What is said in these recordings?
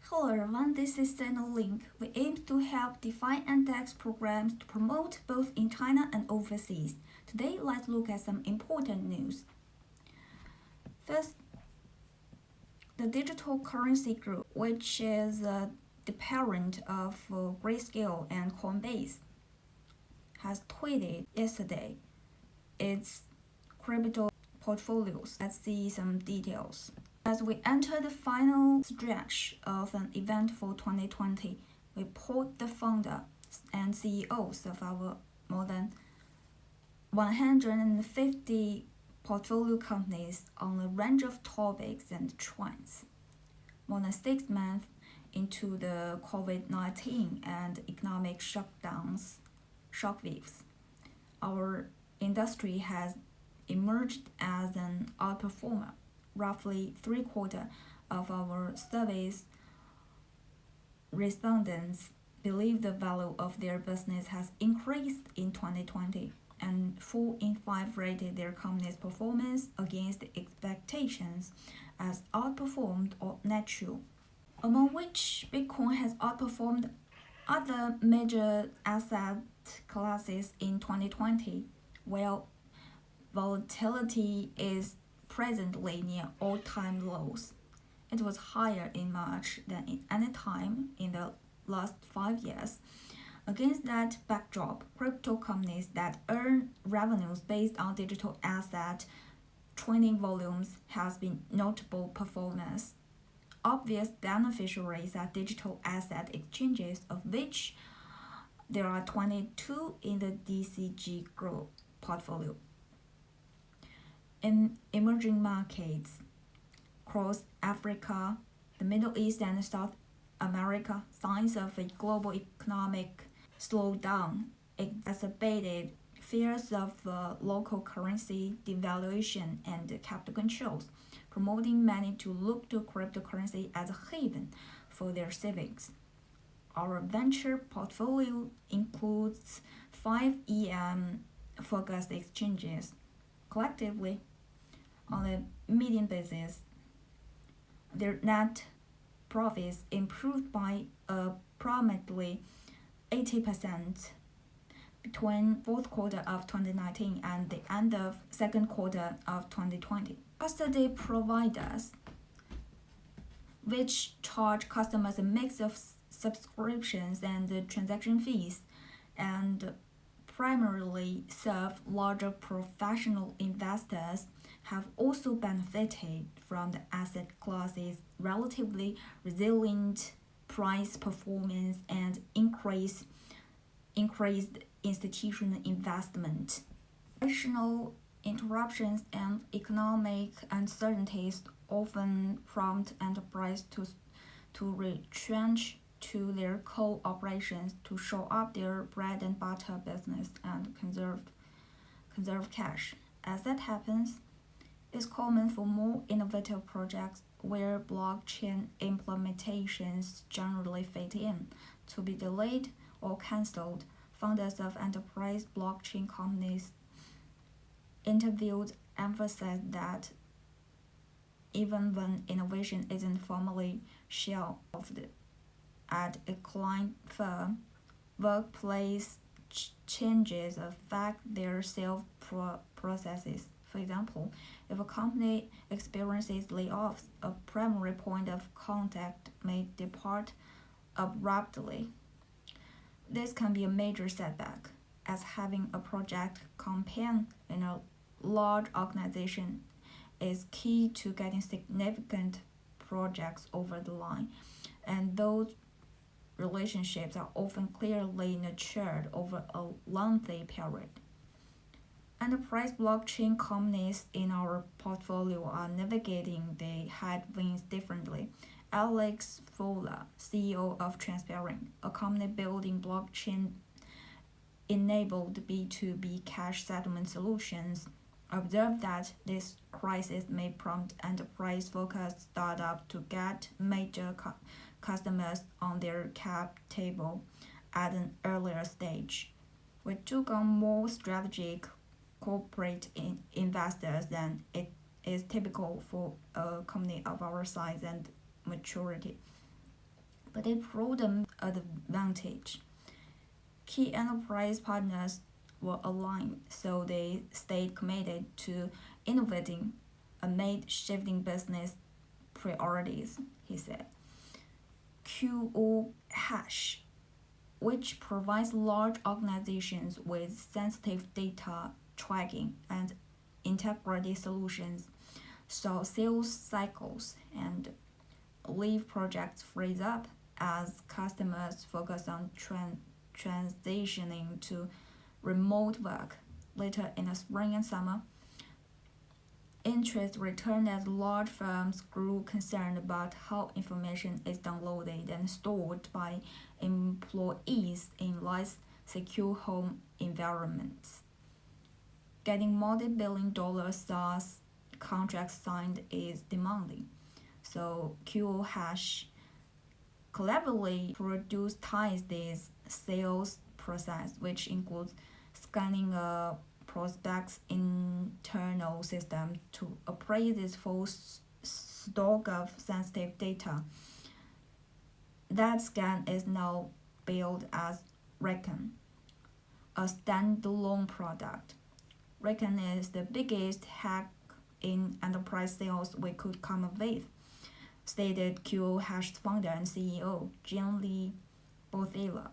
Hello everyone, this is Link. We aim to help define and text programs to promote both in China and overseas. Today, let's look at some important news. First, the Digital Currency Group, which is the parent of Grascale and Coinbase, has tweeted yesterday its crypto portfolios. Let's see some details. As we enter the final stretch of an eventful 2020, we polled the founder and CEOs of our more than 150 portfolio companies on a range of topics and trends. More than 6 months into the COVID-19 and economic shockwaves, our industry has emerged as an outperformer. Roughly three-quarters of our survey's respondents believe the value of their business has increased in 2020, and 4 in 5 rated their company's performance against expectations as outperformed or natural, among which Bitcoin has outperformed other major asset classes in 2020, while volatility is presently near all-time lows. It was higher in March than in any time in the last 5 years. Against that backdrop, crypto companies that earn revenues based on digital asset trading volumes has been notable performance. Obvious beneficiaries are digital asset exchanges, of which there are 22 in the DCG group portfolio. In emerging markets across Africa, the Middle East, and South America, signs of a global economic slowdown exacerbated fears of local currency devaluation and capital controls, promoting many to look to cryptocurrency as a haven for their savings. Our venture portfolio includes 5 EM-focused exchanges. Collectively, on a median basis, their net profits improved by approximately 80% between fourth quarter of 2019 and the end of second quarter of 2020. Custody providers, which charge customers a mix of subscriptions and transaction fees, and primarily serve larger professional investors, have also benefited from the asset class's relatively resilient price performance and increased institutional investment. Operational interruptions and economic uncertainties often prompt enterprises to retrench to their core operations to show up their bread and butter business and conserve cash. As that happens, it's common for more innovative projects where blockchain implementations generally fit in to be delayed or cancelled. Founders of enterprise blockchain companies interviewed emphasized that even when innovation isn't formally shelved at a client firm, workplace changes affect their sales processes. For example, if a company experiences layoffs, a primary point of contact may depart abruptly. This can be a major setback, as having a project campaign in a large organization is key to getting significant projects over the line, and those relationships are often clearly nurtured over a lengthy period. Enterprise blockchain companies in our portfolio are navigating the headwinds differently. Alex Fuller, CEO of Transparent, a company building blockchain-enabled B2B cash settlement solutions, observed that this crisis may prompt enterprise-focused startups to get major customers on their cap table at an earlier stage. We took on more strategic corporate investors than it is typical for a company of our size and maturity. but they proved an advantage. Key enterprise partners were aligned, so they stayed committed to innovating amid shifting business priorities, he said. QO Hash, which provides large organizations with sensitive data tracking and integrity solutions, saw sales cycles and leave projects freeze up as customers focus on transitioning to remote work. Later in the spring and summer, interest returned as large firms grew concerned about how information is downloaded and stored by employees in less secure home environments. Getting multi-billion dollar SaaS contracts signed is demanding. So QO Hash cleverly productized this sales process, which includes scanning a prospect's internal system to appraise its full stock of sensitive data. That scan is now billed as Reckon, a standalone product. Reckon is the biggest hack in enterprise sales we could come up with, stated QO Hash's founder and CEO, Jean Lee Bothela.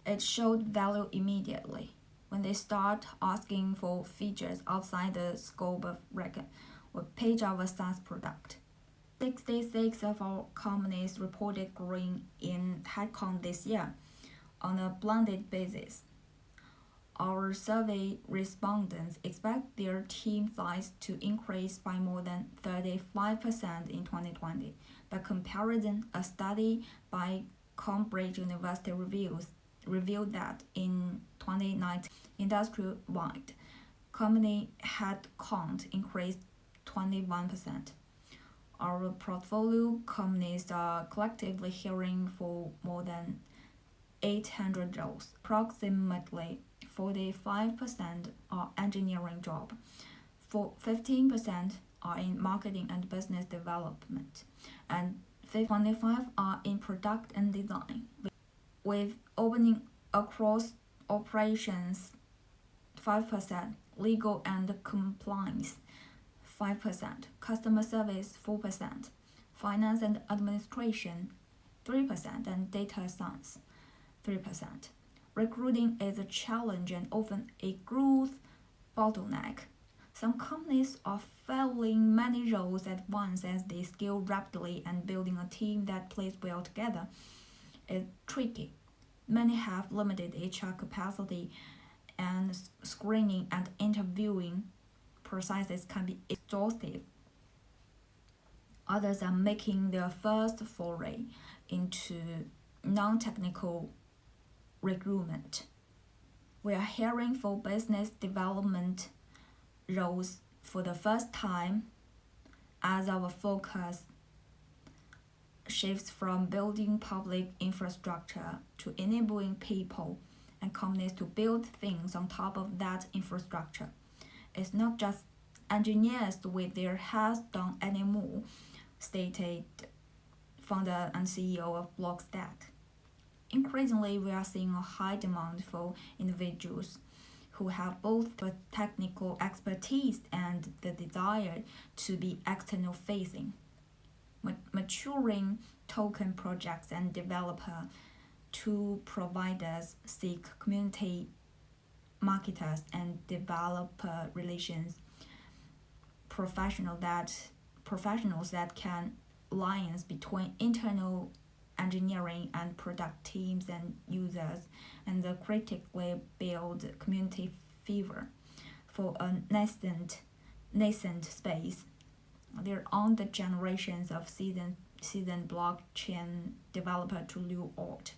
It showed value immediately. When they start asking for features outside the scope of Reckon, we pitch our SaaS product. 66 of our companies reported growing in headcount this year on a blended basis. Our survey respondents expect their team size to increase by more than 35% in 2020. By comparison, a study by Cambridge University revealed that in 2019, industry-wide, company headcount increased 21%. Our portfolio companies are collectively hiring for more than 800 roles. Approximately 45% are engineering jobs, 15% are in marketing and business development, and 25% are in product and design. With opening across operations 5%, legal and compliance 5%, customer service 4%, finance and administration 3%, and data science 3%. Recruiting is a challenge and often a growth bottleneck. Some companies are filling many roles at once as they scale rapidly, and building a team that plays well together is tricky. Many have limited HR capacity, and screening and interviewing processes can be exhaustive. Others are making their first foray into non-technical recruitment. We are hiring for business development roles for the first time as our focus shifts from building public infrastructure to enabling people and companies to build things on top of that infrastructure. It's not just engineers with their heads down anymore, stated founder and CEO of Blockstack. Increasingly, we are seeing a high demand for individuals who have both the technical expertise and the desire to be external facing. Maturing token projects and developer tool providers seek community marketers and developer relations professionals that can alliance between internal engineering and product teams and users, and critically build community fever for a nascent space. There aren't the generations of seasoned blockchain developer to lure out.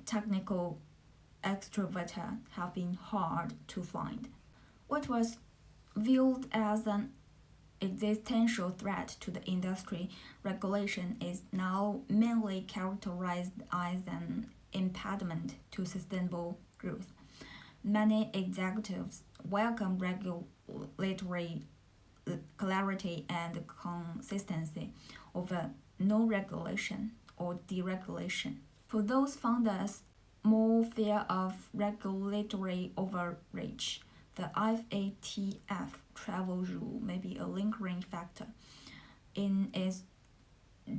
Technical extroverts have been hard to find. What was viewed as an existential threat to the industry, regulation is now mainly characterized as an impediment to sustainable growth. Many executives welcome regulatory clarity and consistency over no regulation or deregulation. For those founders, more fear of regulatory overreach, the FATF travel rule may be a lingering factor. In its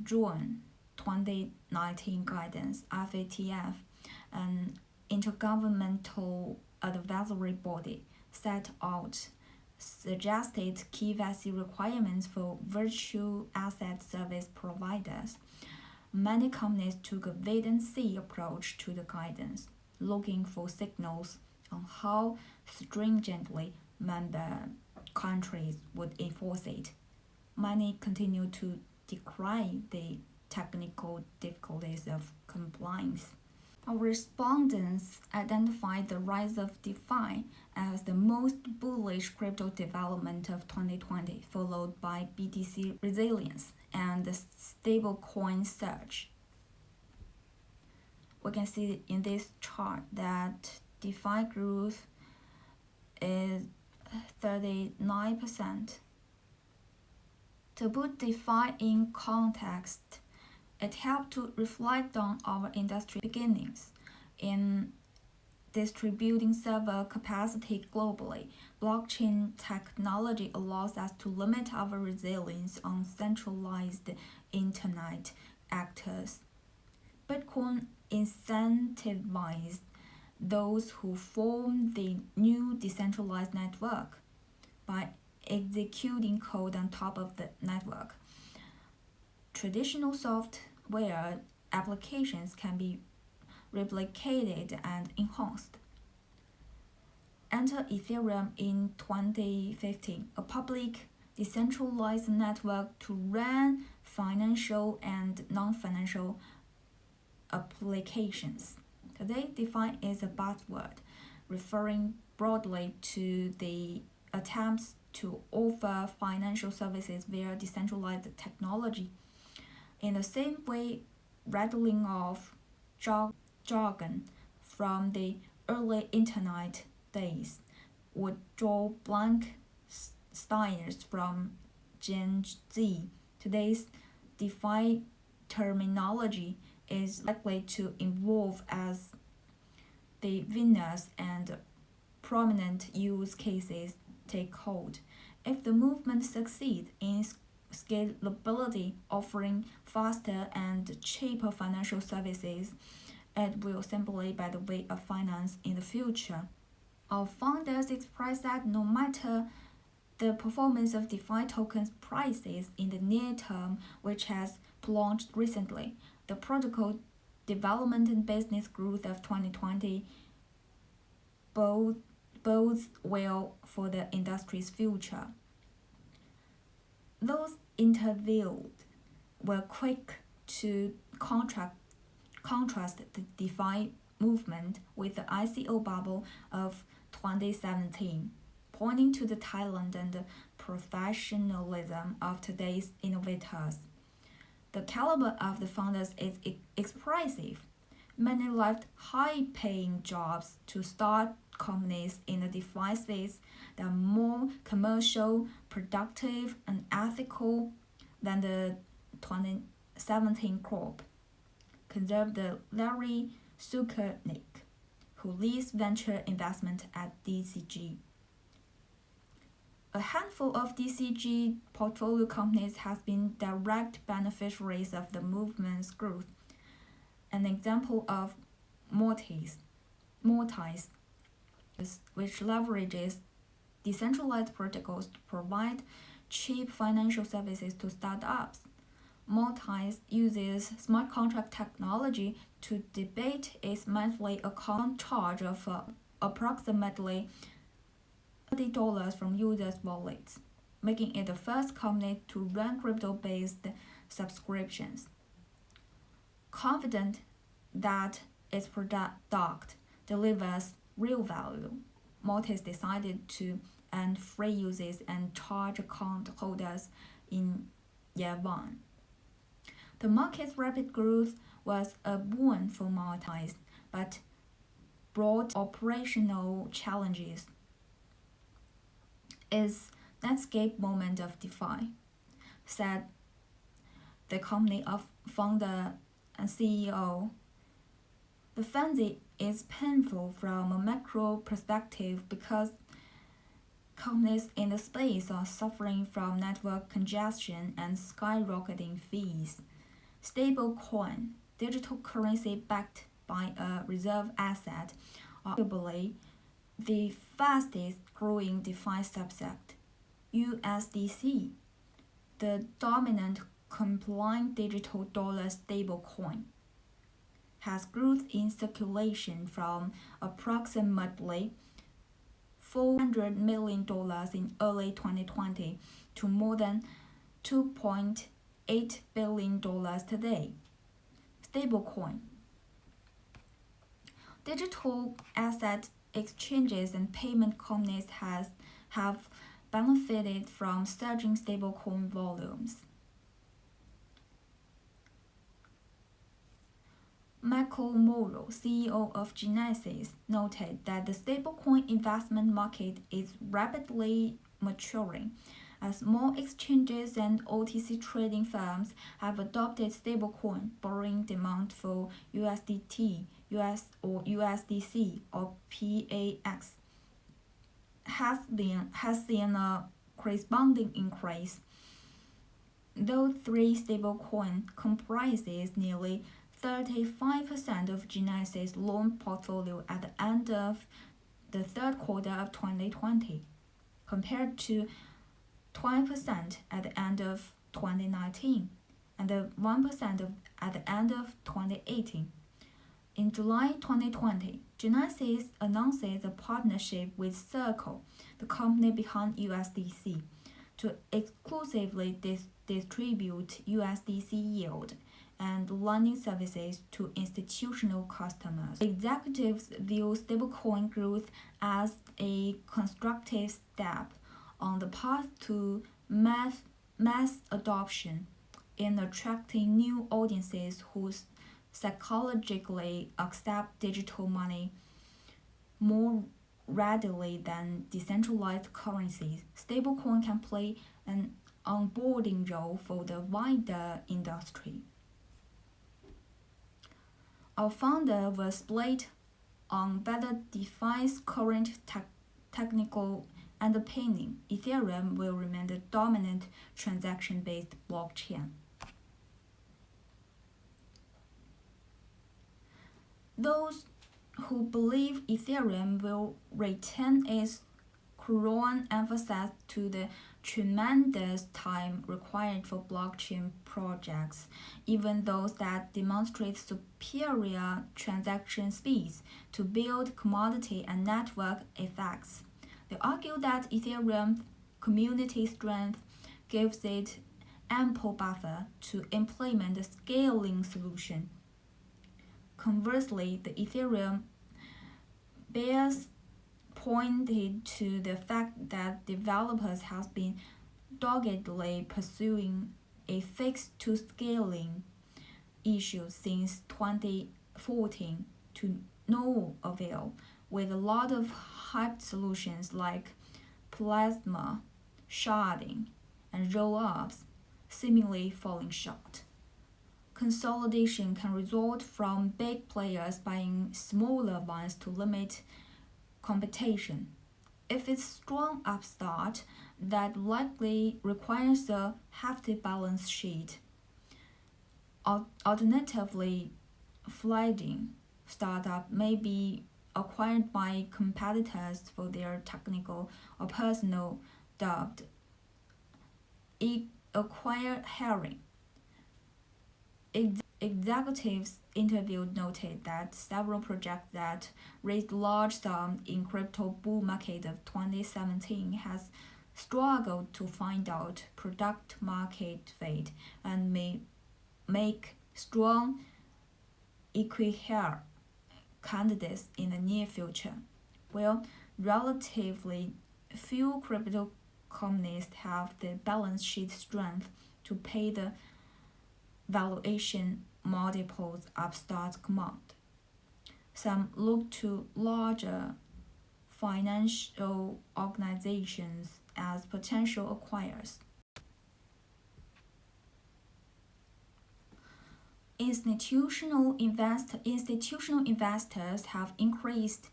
June 2019 guidance, FATF, an intergovernmental advisory body, set out suggested KYC requirements for virtual asset service providers. Many companies took a wait-and-see approach to the guidance, looking for signals on how stringently member countries would enforce it. Many continue to decry the technical difficulties of compliance. Our respondents identified the rise of DeFi as the most bullish crypto development of 2020, followed by BTC resilience and the stablecoin surge. We can see in this chart that DeFi growth is 39%. To put DeFi in context, it helped to reflect on our industry beginnings. In distributing server capacity globally, blockchain technology allows us to limit our reliance on centralized internet actors. Bitcoin incentivized those who form the new decentralized network by executing code on top of the network. Traditional software applications can be replicated and enhanced. Enter Ethereum in 2015, a public decentralized network to run financial and non-financial applications. Today, DeFi is a buzzword, referring broadly to the attempts to offer financial services via decentralized technology. In the same way, rattling off jargon from the early internet days would draw blank stares from Gen Z. Today's DeFi terminology is likely to evolve as the winners and prominent use cases take hold. If the movement succeeds in scalability, offering faster and cheaper financial services, it will simply be the way of finance in the future. Our founders express that no matter the performance of DeFi tokens prices in the near term, which has plunged recently, the protocol development and business growth of 2020 bodes well for the industry's future. Those interviewed were quick to contrast the DeFi movement with the ICO bubble of 2017, pointing to the talent and professionalism of today's innovators. The caliber of the founders is expressive. Many left high-paying jobs to start companies in the DeFi space that are more commercial, productive, and ethical than the 2017 crop. Conserve Larry Sukernick, who leads venture investment at DCG. A handful of DCG portfolio companies have been direct beneficiaries of the movement's growth. An example of Mortise, which leverages decentralized protocols to provide cheap financial services to startups. Mortise uses smart contract technology to debit its monthly account charge of approximately $30 from users' wallets, making it the first company to run crypto-based subscriptions. Confident that its product delivers real value, Mortise decided to end free uses and charge account holders in year one. The market's rapid growth was a boon for Mortise, but brought operational challenges. Is Netscape moment of DeFi, said the company of founder and CEO. The frenzy is painful from a macro perspective because companies in the space are suffering from network congestion and skyrocketing fees. Stablecoin, digital currency backed by a reserve asset, are arguably the fastest growing DeFi subset. USDC, the dominant compliant digital dollar stablecoin, has growth in circulation from approximately $400 million in early 2020 to more than $2.8 billion today. Stablecoin. Digital asset exchanges and payment companies have benefited from surging stablecoin volumes. Michael Morrow, CEO of Genesis, noted that the stablecoin investment market is rapidly maturing as more exchanges and OTC trading firms have adopted stablecoin. Borrowing demand for USDT, USDC, or PAX has seen a corresponding increase. Those three stablecoin comprises nearly 35% of Genesis' loan portfolio at the end of the third quarter of 2020, compared to 12% at the end of 2019 and 1% at the end of 2018. In July 2020, Genesis announces a partnership with Circle, the company behind USDC, to exclusively distribute USDC yield and lending services to institutional customers. Executives view stablecoin growth as a constructive step on the path to mass adoption in attracting new audiences who psychologically accept digital money more readily than decentralized currencies. Stablecoin can play an onboarding role for the wider industry. Our founder was split on whether DeFi's current technical underpinning. Ethereum will remain the dominant transaction-based blockchain. Those who believe Ethereum will retain its current emphasis to the tremendous time required for blockchain projects, even those that demonstrate superior transaction speeds to build commodity and network effects. They argue that Ethereum community strength gives it ample buffer to implement a scaling solution. Conversely, the Ethereum bears pointed to the fact that developers have been doggedly pursuing a fixed-to-scaling issue since 2014 to no avail, with a lot of hyped solutions like plasma, sharding, and roll-ups seemingly falling short. Consolidation can result from big players buying smaller ones to limit competition. If it's strong upstart, that likely requires a hefty balance sheet. Alternatively, fledgling startup may be acquired by competitors for their technical or personal dubbed acquired herring. Executives interviewed noted that several projects that raised large sums in crypto bull market of 2017 has struggled to find out product market fit and may make strong equity candidates in the near future. While relatively few crypto companies have the balance sheet strength to pay the valuation multiples upstarts command. Some look to larger financial organizations as potential acquirers. institutional investors have increased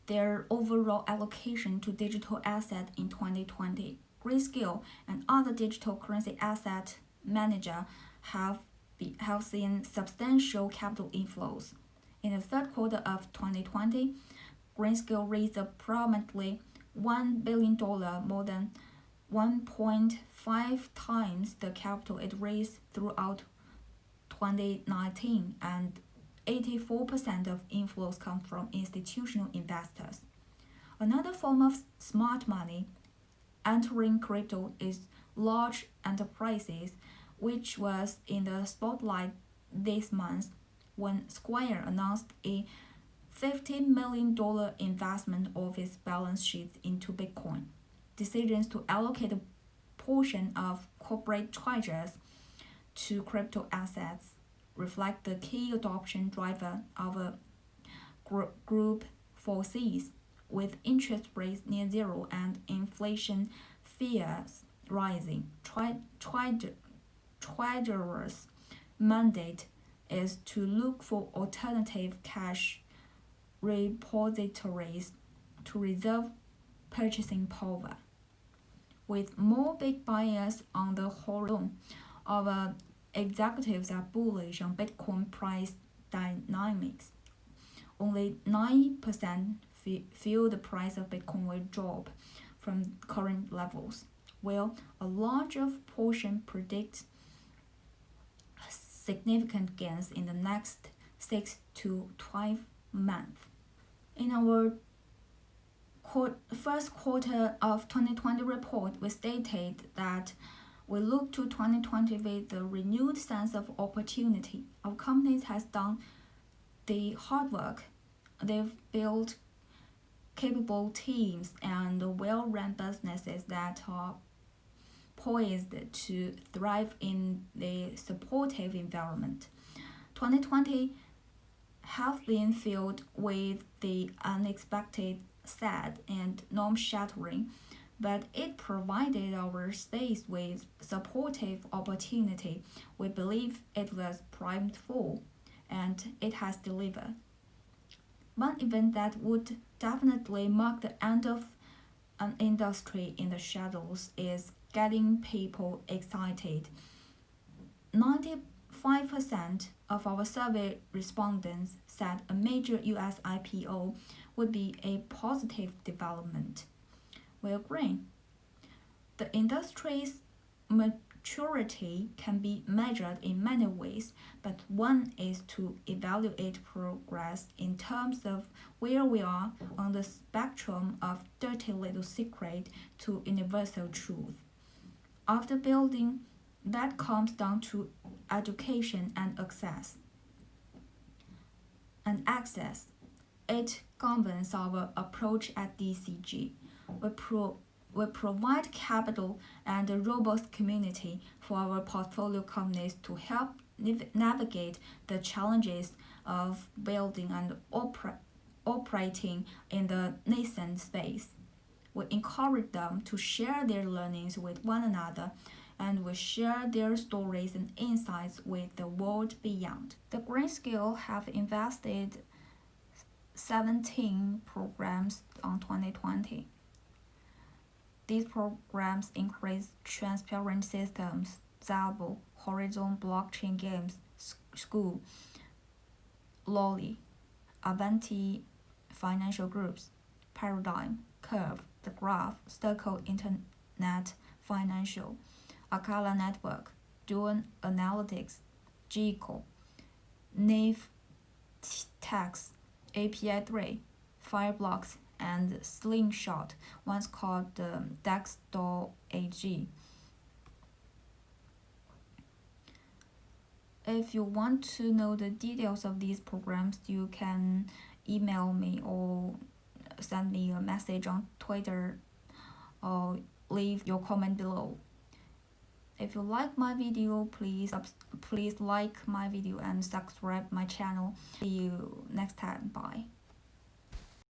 their overall allocation to digital assets in 2020. Grascale and other digital currency asset managers have seen substantial capital inflows. In the third quarter of 2020, Grascale raised approximately $1 billion, more than 1.5 times the capital it raised throughout 2019, and 84% of inflows come from institutional investors. Another form of smart money entering crypto is large enterprises, which was in the spotlight this month when Square announced a $50 million investment of its balance sheet into Bitcoin. Decisions to allocate a portion of corporate treasures to crypto assets reflect the key adoption driver our group foresees. With interest rates near zero and inflation fears rising, treasurers' mandate is to look for alternative cash repositories to reserve purchasing power. With more big buyers on the horizon, our executives are bullish on Bitcoin price dynamics. Only 9% feel the price of Bitcoin will drop from current levels, while a larger portion predicts significant gains in the next 6 to 12 months. In our first quarter of 2020 report, we stated that we look to 2020 with a renewed sense of opportunity. Our company has done the hard work. They've built capable teams and well-run businesses that are poised to thrive in the supportive environment. 2020 have been filled with the unexpected, sad, and norm-shattering, but it provided our space with supportive opportunity we believe it was primed for, and it has delivered. One event that would definitely mark the end of an industry in the shadows is getting people excited. 95% of our survey respondents said a major US IPO would be a positive development. We agree. The industry's maturity can be measured in many ways, but one is to evaluate progress in terms of where we are on the spectrum of dirty little secret to universal truth. After building, that comes down to education and access. It governs our approach at DCG. We provide capital and a robust community for our portfolio companies to help navigate the challenges of building and operating in the nascent space. We encourage them to share their learnings with one another, and we share their stories and insights with the world beyond. The Grascale have invested 17 programs on 2020. These programs increase transparent systems, Zabo, Horizon Blockchain Games, School, Lolly, Avanti Financial Groups, Paradigm, Curve, The Graph, Circle Internet Financial, Akala Network, Dual Analytics, Gico, Nave Tax, API3, Fireblocks, and Slingshot, once called Dexter AG. If you want to know the details of these programs, you can email me or send me a message on Twitter or leave your comment below. If you like my video, please like my video and subscribe my channel. See you next time. Bye.